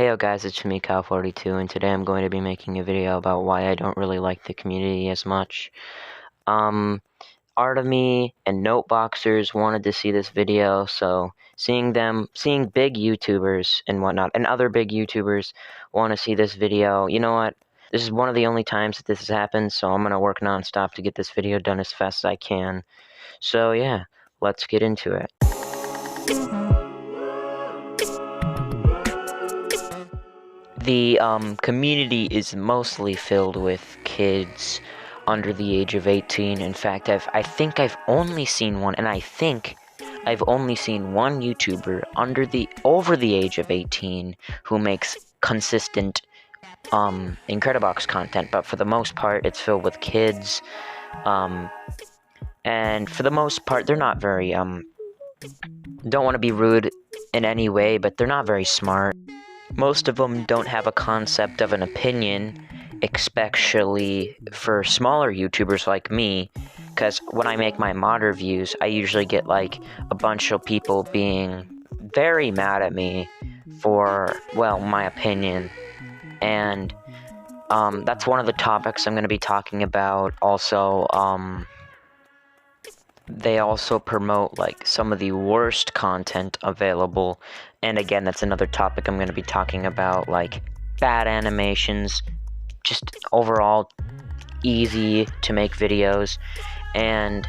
Hey guys, it's me, Kyle42, and today I'm going to be making a video about why I don't really like the community as much. Artemy and Noteboxers wanted to see this video, so seeing big YouTubers and whatnot, and other big YouTubers want to see this video, you know what? This is one of the only times that this has happened, so I'm going to work non-stop to get this video done as fast as I can. So yeah, let's get into it. The community is mostly filled with kids under the age of 18. In fact, I think I've only seen one, and I think I've only seen one YouTuber over the age of 18 who makes consistent Incredibox content, but for the most part, it's filled with kids, and for the most part, they're not very don't want to be rude in any way, but they're not very smart. Most of them don't have a concept of an opinion, especially for smaller YouTubers like me, because when I make my mod reviews, I usually get like a bunch of people being very mad at me for, well, my opinion, and that's one of the topics I'm going to be talking about. Also, they also promote like some of the worst content available, and again, that's another topic I'm going to be talking about, like bad animations, just overall easy to make videos, and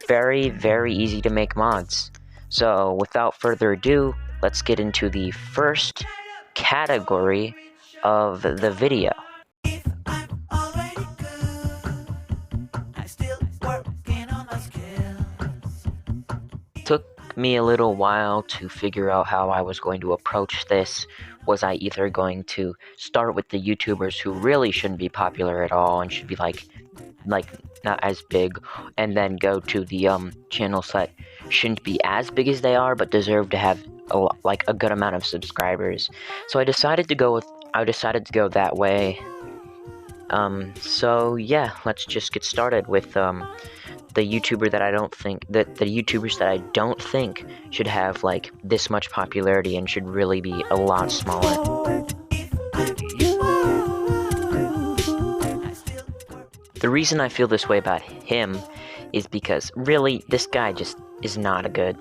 very, very easy to make mods. So without further ado, let's get into the first category of the video. Took me a little while to figure out how I was going to approach this. Was I either going to start with the YouTubers who really shouldn't be popular at all and should be like not as big, and then go to the channels that shouldn't be as big as they are but deserve to have a good amount of subscribers. So I decided to go that way. So yeah, let's just get started with the YouTubers that I don't think should have like this much popularity and should really be a lot smaller. The reason I feel this way about him is because really this guy just is not a good.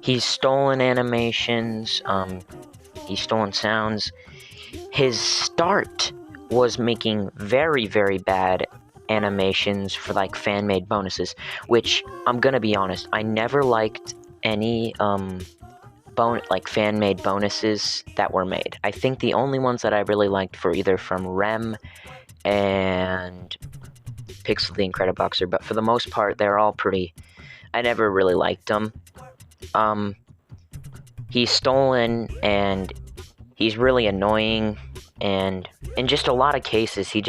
He's stolen animations, he's stolen sounds. His start was making very, very bad animations for like fan-made bonuses, which I'm gonna be honest, I never liked any fan-made bonuses that were made. I think the only ones that I really liked were either from Rem and Pixel the Incrediboxer, but for the most part they're all pretty. I never really liked them. He's stolen and he's really annoying, and in just a lot of cases he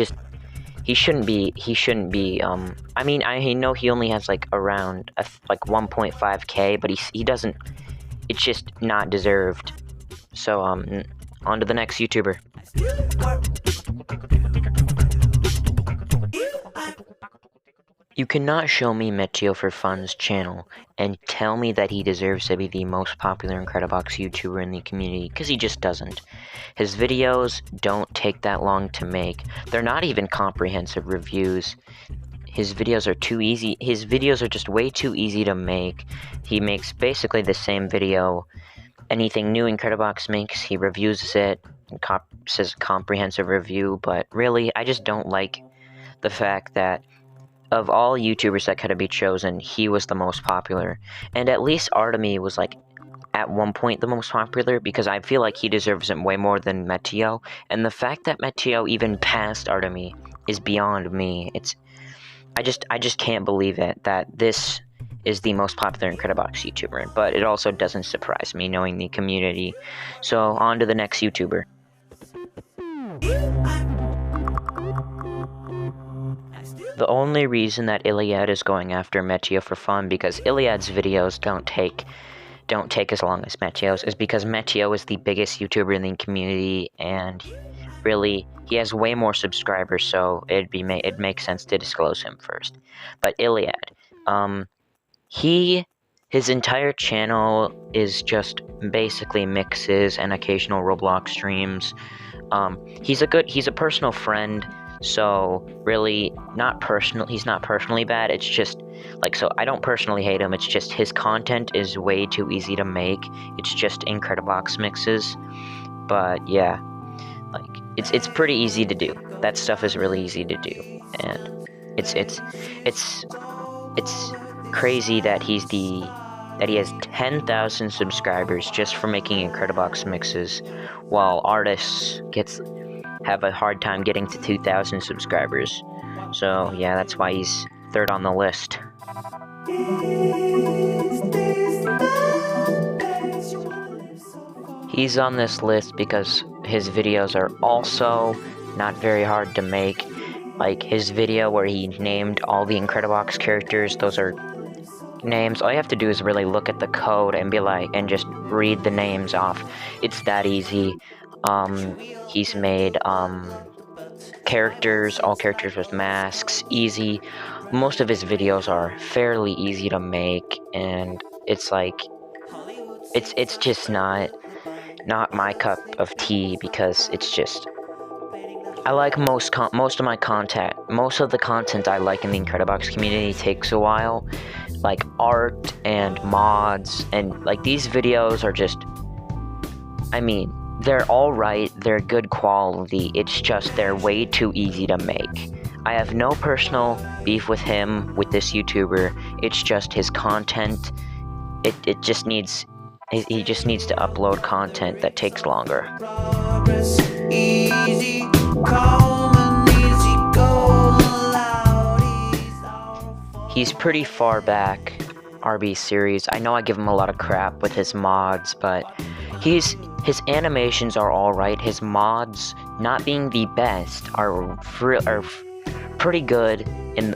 shouldn't be, I mean, I know he only has like around 1.5k, but he doesn't, it's just not deserved. So, on to the next YouTuber. You cannot show me Meteo for Fun's channel and tell me that he deserves to be the most popular Incredibox YouTuber in the community, because he just doesn't. His videos don't take that long to make. They're not even comprehensive reviews. His videos are too easy. His videos are just way too easy to make. He makes basically the same video. Anything new Incredibox makes, he reviews it and says comprehensive review, but really, I just don't like the fact that of all YouTubers that could have been chosen, he was the most popular. And at least Artemy was like at one point the most popular, because I feel like he deserves it way more than Meteo. And the fact that Meteo even passed Artemy is beyond me. I just can't believe it that this is the most popular Incredibox YouTuber, but it also doesn't surprise me knowing the community. So on to the next YouTuber. The only reason that Iliad is going after Meteo for Fun, because Iliad's videos don't take as long as Meteo's, is because Meteo is the biggest YouTuber in the community, and really he has way more subscribers, so it makes sense to disclose him first. But Iliad, his His entire channel is just basically mixes and occasional Roblox streams. He's a personal friend, so really he's not personally bad. It's just like, so I don't personally hate him. It's just his content is way too easy to make. It's just Incredibox mixes. But yeah, like it's pretty easy to do. That stuff is really easy to do, and it's crazy that he has 10,000 subscribers just for making Incredibox mixes, while artists have a hard time getting to 2,000 subscribers. So yeah, that's why he's third on the list. He's on this list because his videos are also not very hard to make. Like his video where he named all the Incredibox characters, those are names. All you have to do is really look at the code and and just read the names off. It's that easy. He's made all characters with masks, easy. Most of his videos are fairly easy to make, and it's like it's just not my cup of tea, because it's just, I like most of the content I like in the Incredibox community takes a while, like art and mods, and like these videos are just, I mean, they're alright, they're good quality, it's just they're way too easy to make. I have no personal beef with him, with this YouTuber, it's just his content, he just needs to upload content that takes longer. He's pretty far back, RB series. I know I give him a lot of crap with his mods, but his animations are alright. His mods, not being the best, are pretty good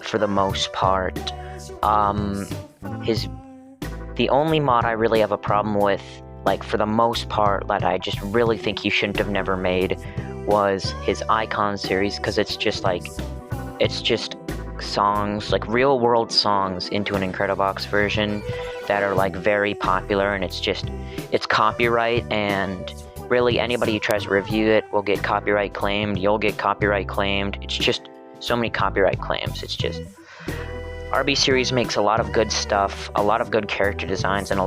for the most part. The only mod I really have a problem with, like for the most part, that I just really think he shouldn't have never made, was his Icon series, because it's just songs, like real world songs, into an Incredibox version that are like very popular, and it's copyright, and really anybody who tries to review it will get copyright claimed, you'll get copyright claimed. It's just so many copyright claims. It's just, RB series makes a lot of good stuff, a lot of good character designs, and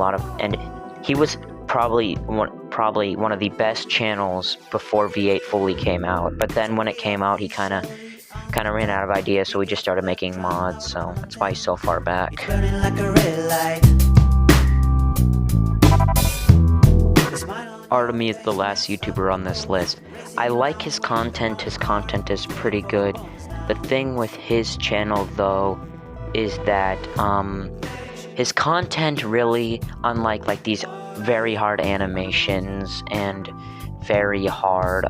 he was probably one of the best channels before V8 fully came out. But then when it came out, he kind of ran out of ideas, so we just started making mods. So that's why he's so far back. Artemy is the last YouTuber on this list. I like his content. His content is pretty good. The thing with his channel, though, is that his content really, unlike like these very hard animations and very hard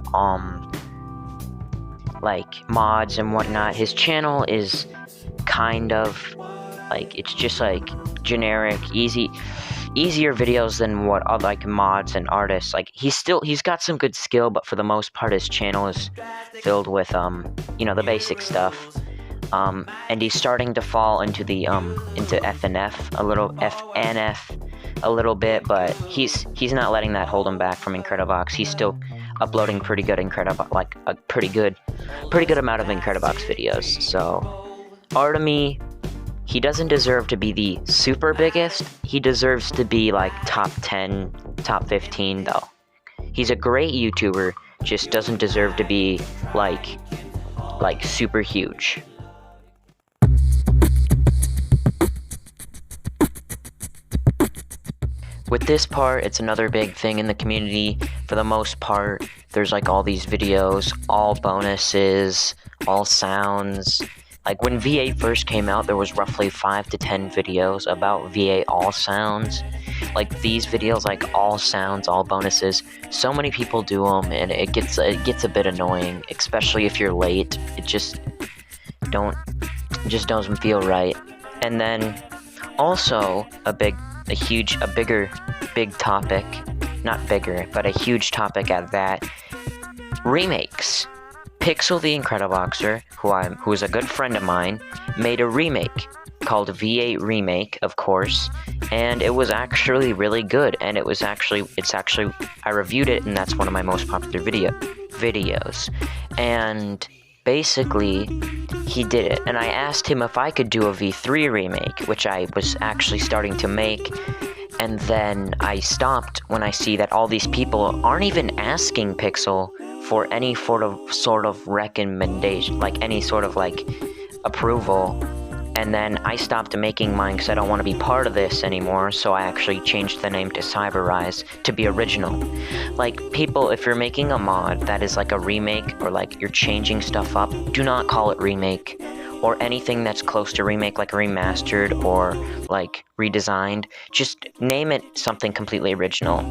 like mods and whatnot, his channel is kind of like, it's just like generic, easier videos than what like mods and artists. Like he's got some good skill, but for the most part his channel is filled with the basic stuff. And he's starting to fall into the into FNF a little bit, but he's not letting that hold him back from Incredibox. He's still uploading pretty good like a pretty good amount of Incredibox videos. So Artemy, he doesn't deserve to be the super biggest. He deserves to be like top 10, top 15 though. He's a great YouTuber, just doesn't deserve to be like super huge. With this part, it's another big thing in the community. For the most part, there's like all these videos, all bonuses, all sounds. Like when V8 first came out, there was roughly 5 to 10 videos about V8 all sounds. Like these videos, like all sounds, all bonuses. So many people do them, and it gets a bit annoying, especially if you're late. It just doesn't feel right. And then also a big topic, not bigger, but a huge topic at that, remakes. Pixel the Incrediboxer, who is a good friend of mine, made a remake called V8 Remake, of course, and it was actually really good, and it's actually, I reviewed it, and that's one of my most popular videos, and basically, he did it, and I asked him if I could do a V3 remake, which I was actually starting to make, and then I stopped when I see that all these people aren't even asking Pixel for any sort of recommendation, like any sort of like approval. And then I stopped making mine because I don't want to be part of this anymore, so I actually changed the name to Cyberrise to be original. Like, people, if you're making a mod that is like a remake, or like you're changing stuff up, do not call it remake, or anything that's close to remake, like remastered or like redesigned. Just name it something completely original,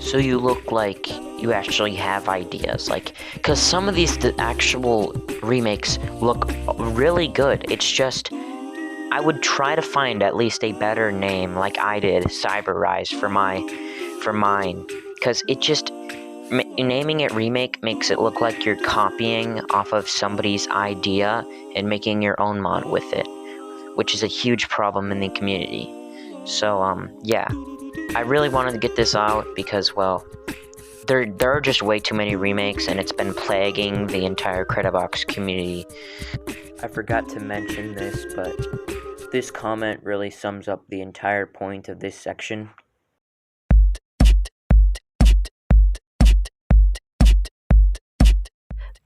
so you look like you actually have ideas, like, because some of these actual remakes look really good. It's just, I would try to find at least a better name, like I did, Cyberrise, for mine, because it just, naming it remake makes it look like you're copying off of somebody's idea and making your own mod with it, which is a huge problem in the community. So, yeah. I really wanted to get this out because, well, there are just way too many remakes, and it's been plaguing the entire Incredibox community. I forgot to mention this, but this comment really sums up the entire point of this section.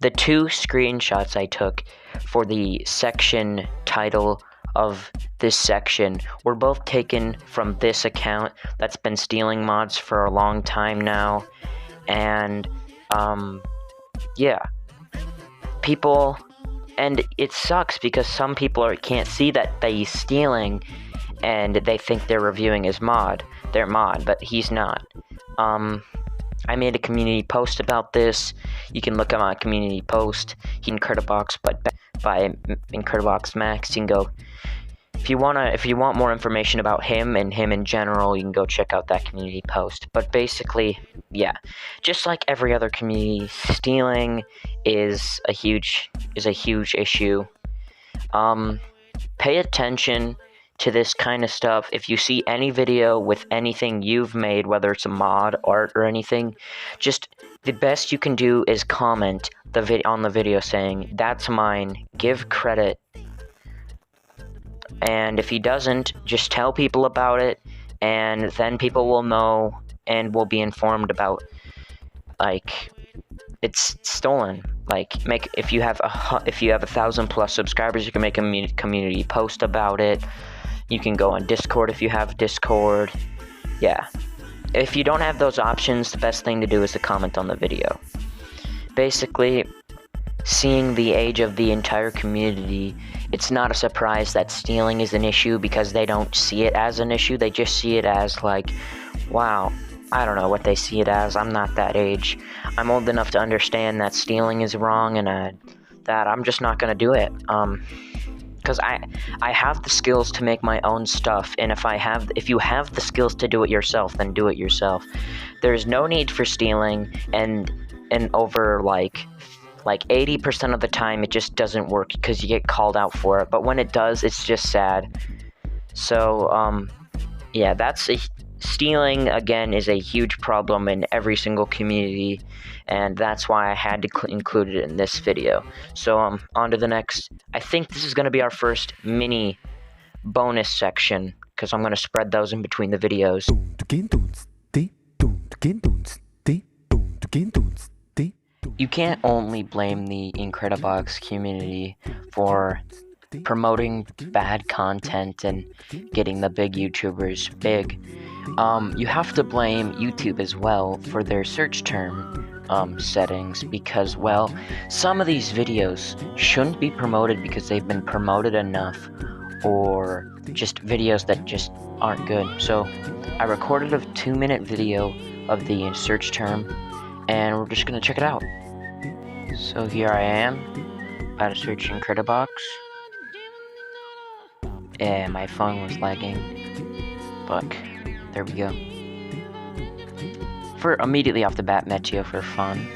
The two screenshots I took for the section title of this section were both taken from this account that's been stealing mods for a long time now, and yeah, people, and it sucks because some people can't see that he's stealing, and they think they're reviewing his mod, but he's not. I made a community post about this. You can look at my community post, Incredibox, but by Incredibox Max. You can go, if you want more information about him and him in general, you can go check out that community post. But basically, yeah, just like every other community, stealing is a huge issue. Pay attention to this kind of stuff. If you see any video with anything you've made, whether it's a mod, art, or anything, just the best you can do is comment on the video saying, "That's mine," give credit. And if he doesn't, just tell people about it, and then people will know and will be informed about, like, it's stolen. Like, if you have 1,000+ subscribers, you can make a community post about it. You can go on Discord if you have Discord. Yeah. If you don't have those options, the best thing to do is to comment on the video. Basically, seeing the age of the entire community, it's not a surprise that stealing is an issue, because they don't see it as an issue. They just see it as like, wow, I don't know what they see it as. I'm not that age. I'm old enough to understand that stealing is wrong, and that I'm just not gonna do it. Because I have the skills to make my own stuff, and if you have the skills to do it yourself, then do it yourself. There's no need for stealing, and over like 80% of the time it just doesn't work because you get called out for it. But when it does, it's just sad. So yeah, stealing again is a huge problem in every single community, and that's why I had to include it in this video. So on to the next. I think this is going to be our first mini bonus section, because I'm going to spread those in between the videos. You can't only blame the Incredibox community for promoting bad content and getting the big YouTubers big. You have to blame YouTube as well for their search term settings, because, well, some of these videos shouldn't be promoted because they've been promoted enough, or just videos that just aren't good. So I recorded a 2-minute video of the search term, and we're just gonna check it out. So here I am, about to search Incredibox. Yeah, my phone was lagging, but there we go. For immediately off the bat, Meteo for fun.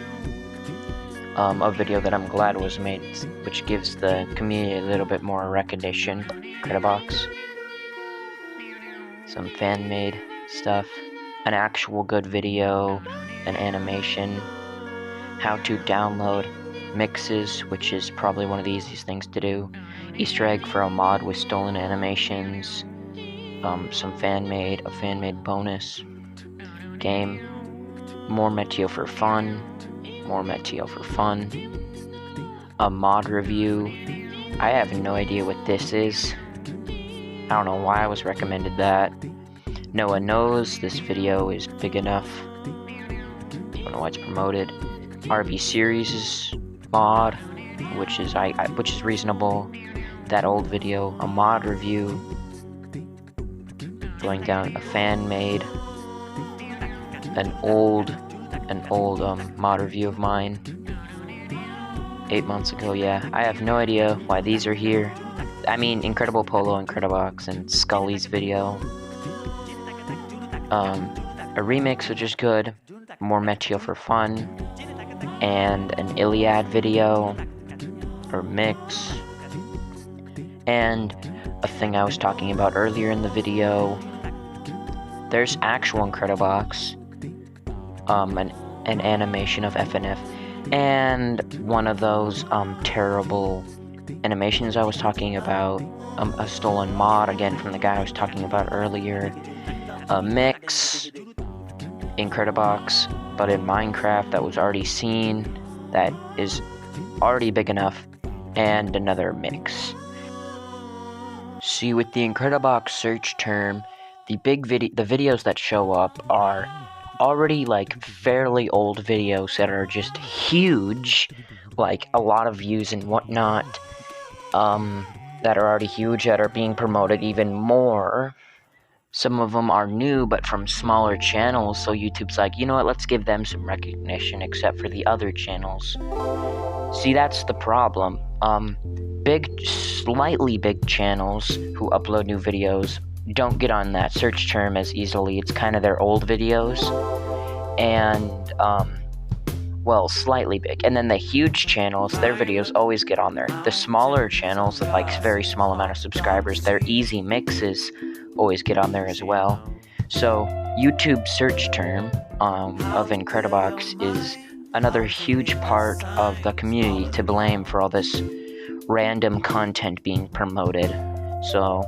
a video that I'm glad was made, which gives the community a little bit more recognition. Incredibox. Some fan-made stuff. An actual good video, an animation. How to download mixes, which is probably one of the easiest things to do. Easter egg for a mod with stolen animations. Some a fan-made bonus. Game. More Meteo for fun. More Meteo for fun. A mod review. I have no idea what this is. I don't know why I was recommended that. No one knows this video is big enough. I don't know why it's promoted. RB series mod, which is reasonable. That old video, a mod review. Going down a fan made. An old mod review of mine 8 months ago. Yeah, I have no idea why these are here. I mean, Incredible Polo, Incredibox, and Scully's video. A remix, which is good. More Meteo for fun. And an Iliad video. Or mix. And a thing I was talking about earlier in the video. There's actual Incredibox. An animation of FNF. And one of those terrible animations I was talking about, a stolen mod again from the guy I was talking about earlier, a mix, Incredibox, but in Minecraft that was already seen, that is already big enough, and another mix. See, with the Incredibox search term, the videos that show up are already like fairly old videos that are just huge, like a lot of views and whatnot, that are already huge, that are being promoted even more. Some of them are new, but from smaller channels, so YouTube's like, you know what, let's give them some recognition, except for the other channels. See, that's the problem. Slightly big channels who upload new videos don't get on that search term as easily. It's kind of their old videos, and well, slightly big. And then the huge channels, their videos always get on there. The smaller channels with like very small amount of subscribers, their easy mixes always get on there as well. So YouTube search term of Incredibox is another huge part of the community to blame for all this random content being promoted. So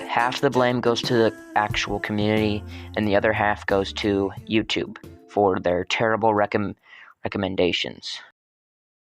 half the blame goes to the actual community, and the other half goes to YouTube for their terrible recommendations.